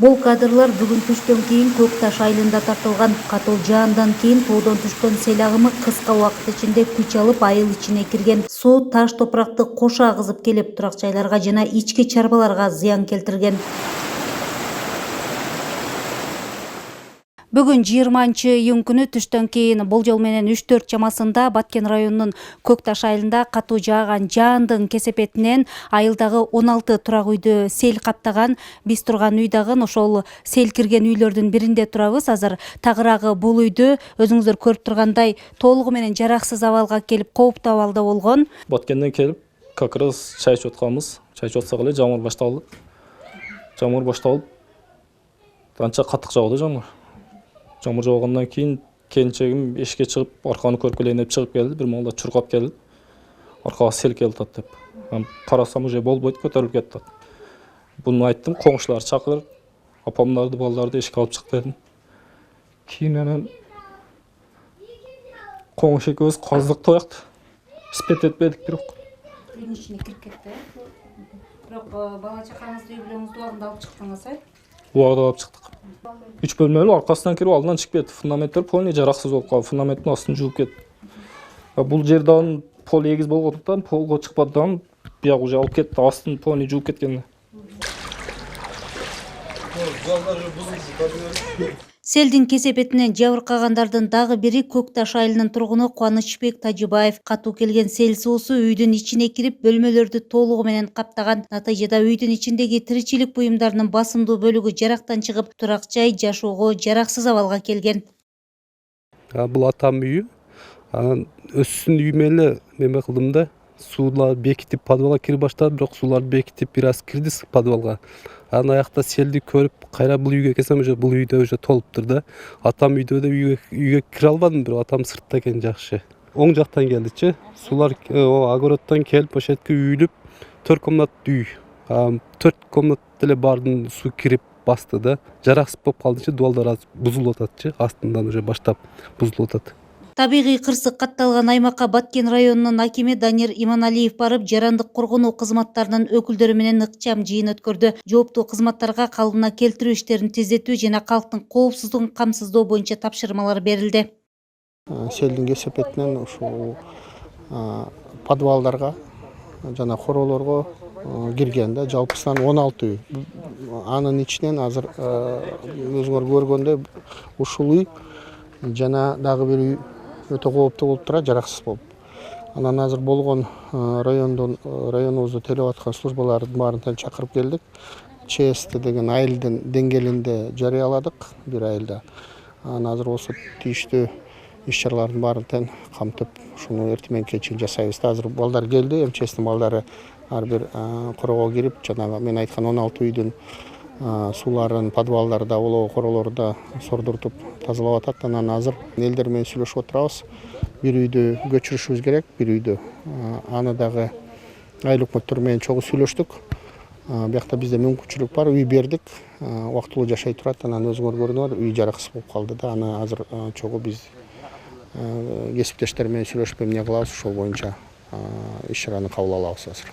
Бул кадрлар бүгүн түштөн кийин Көк Таш айылында тартылган катуу жаандан кийин тоодон түшкөн сел агымы кыска убакыт ичинде күч алып айыл ичине кирген. Суу таш топуракты кошо агызып келип турак жайларга жана ички чарбаларга зыян келтирген. Бүгүн 20-июнь күнү түштөн кийин болжол менен 3-4 чамасында Баткен районунун Көк Таш айылында катуу жааган жаандын кесепетинен айылдагы 16 турак үйдү сел каптаган. Биз турган үй дагы ошол сел кирген үйлөрдүн биринде турабыз. Азыр тагыраагы бул үйдү өзүңүздөр көрүп тургандай толугу менен жараксыз абалга келип, кооптуу абалда болгон. Баткенден келип, как раз чай ичип атканбыз. Чай ичип атсак эле жамгыр башталды. Жамгыр башталып, анча катык жаууду жамгыр. Жамгыр жаугандан кийин келинчегим эшикке чыгып, арканы көрүп келейин деп чыгып келди. Бир маалда чуркап келди. Аркага сел келип атат деп. Карасам уже болбойт, көтөрүлүп кетти. Буну айттым, коңшуларды чакыр, апамдарды, балдарды эшикке алып чык дедим. Кийин анан коңш экөөбүз каздык тоякты. Спет этпедик бирок. Үйдүн ичине кирип кетти. Бирок бала чакаңызды үй бүлөңүздү убагында алып чыктыңыз, Убагында алып чыктык. 3 бөлмөлүү аркасынан кирип алдынан чыгып кетти. Фундаменттер полный жараксыз болуп калды. Фундаменттин астын жууп кетти. Бул жерден пол эгиз болгондуктан полго чыкпадан бияк уже алып кетти. Астын полный жууп кеткен. Селдин кесепетинен жабыркагандардын дагы бири Көк Таш айылынын тургуну Кубанычбек Тажыбаев. Катуу келген сел суусу үйдүн ичине кирип, бөлмөлөрдү толугу менен каптаган. Натыйжада үйдүн ичиндеги тиричилик буюмдарынын басымдуу бөлүгү жарактан чыгып, турак жай жашоого жараксыз абалга келген. Бул атам үйү. Анан өссүн үйүмө эле неме кылдым да, суулар бекитип подвалга кире баштады, бирок суулар бекитип бир аз кирди подвалга. Анан аякта селди көрүп, кайра бул үйгө келсем, уже бул үйдө уже толуптур да. Атам үйдө да үйгө кире албадым, бирок атам сыртта экен жакшы. Оң жактан келдичи. Суулар огороддон келип, ошетке үйүлүп, 4 комнаттуу үй. 4 комнат деле баардын суу кирип басты да. Жараксыз болуп калдычы, дубалдар аз бузулуп ататчы, астынан уже баштап бузулуп атат. Табигый кырсык катталган аймакка Баткен районунун акими Данир Иманалиев барып, жарандык коргонуу кызматтарынын өкүлдөрү менен ыкчам жыйын өткөрдү. Жооптуу кызматтарга калыбына келтирүү иштерин тездетүү жана калктын коопсуздугун камсыздоо боюнча тапшырмалар берилди. Селдин кесепетинен ушул подвалдарга жана хороолорго кирген да, жалпысынан 16 үй. Анын ичинен азыр өзүңөр көргөндөй ушул үй жана дагы бир үй өтө кооптуу болуп турат, жараксыз болуп. Анан азыр болгон районубузду тейлеп аткан службалардын баарын чакырып келдик. ЧСТ деген айылдын деңгээлинде жарыяладык бир айылда. Анан азыр болсо тийиштүү иш-чаралардын баарын камтып, ушуну эртең менен чейин жасайбыз. Азыр балдар келди, МЧСтин балдары ар бир короого кирип, жанагы мен айткан 16 үйдүн сууларын подвалдарда, олоо короолордо сордуртуп тазалап атат. Анан азыр элдер менен сүйлөшүп отурабыз. Бир үйдү көчүрүшүбүз керек, бир үйдү. Аны дагы айыл өкмөттөрү менен чогуу сүйлөштүк. Биякта бизде мүмкүнчүлүк бар, үй бердик, убактылуу жашай турат. Анан өзүңөр көрдүңөр, үй жараксыз болуп калды да. Аны азыр чогуу биз кесиптештер менен сүйлөшүп эмне кылабыз, ошол боюнча иш-чараны кабыл алабыз азыр.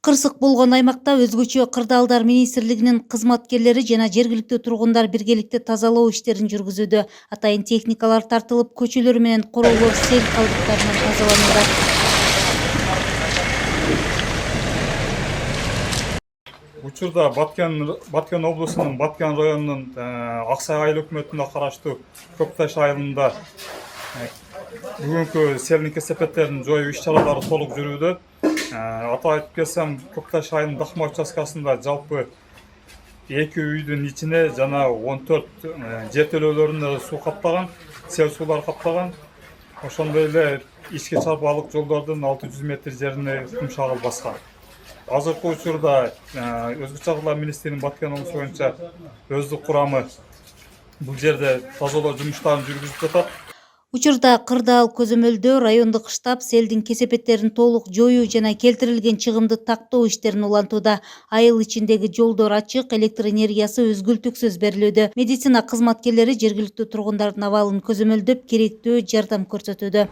Кырсык болгон аймакта өзгөчө кырдаалдар министрлигинин кызматкерлери жана жергиликтүү тургундар биргеликте тазалоо иштерин жүргүзүүдө. Атайын техникалар тартылып, көчөлөр менен короолор сел калдыктарынан тазаланууда. Учурда Баткен облусунун Баткен районунун Аксай айыл өкмөтүнө караштуу Көк Таш айылында бүгүнкү селдин кесепеттерин жоюу иш-чаралары толук жүрүүдө. Атап айтып келсем, Көк Таш айылынын Дакма участкасында жалпы 2 үйдүн ичине жана 14 жертөлөлөрүнө суу каптаган, сел суулар каптаган. Ошондой эле ички чарбалык жолдордун 600 метр жерине кум шагыл баскан. Азыркы учурда Өзгө чаралар министринин Баткен облусу боюнча өздүк курамы бул жерде тазалоо жумуштарын жүргүзүп жатат. Учурда кырдаал көзөмөлдөө райондук штаб селдин кесепеттерин толук жоюу жана келтирилген чыгымды тактоо иштерин улантууда. Айыл ичиндеги жолдор ачык, электр энергиясы үзгүлтүксүз берилүүдө. Медицина кызматкерлери жергиликтүү тургундардын абалын көзөмөлдөп, керектүү жардам көрсөтүүдө.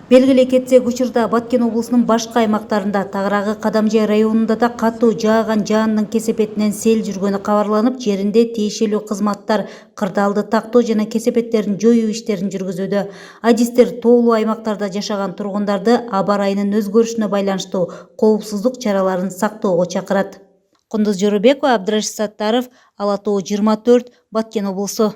Белгилей кетсек, учурда Баткен облусунун башка аймактарында, тагыраагы Кадамжай районунда да катуу жааган жаандын кесепетинен сел жүргөнү кабарланып, жеринде тиешелүү кызматтар кырдаалды тактоо жана кесепеттерин жоюу иштерин жүргүзүүдө. Адистер тоолуу аймактарда жашаган тургундарды аба ырайынын өзгөрүшүнө байланыштуу коопсуздук чараларын сактоого чакырат. Кундуз Жорубекова, Абдрашит Саттаров, Ала Тоо 24, Баткен облусу.